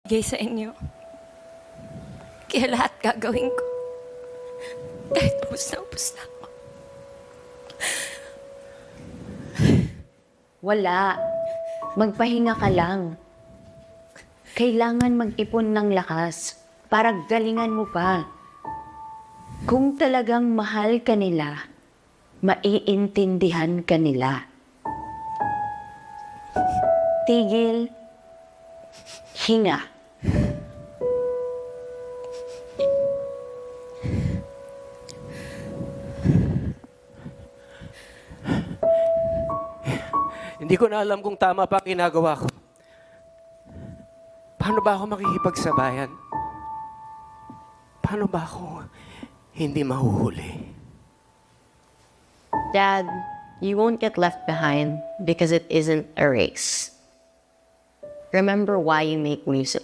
Bigay sa inyo. Kaya lahat gagawin ko. Kahit ubus na ako. Wala. Magpahinga ka lang. Kailangan mag-ipon ng lakas para galingan mo pa. Kung talagang mahal ka nila, maiintindihan ka nila. Tigil. Hinga. Hindi ko na alam kung tama pa ang ginagawa ko. Paano ba ako makikipagsabayan? Paano ba ako hindi mahuhuli? Dad, you won't get left behind because it isn't a race. Remember why you make music.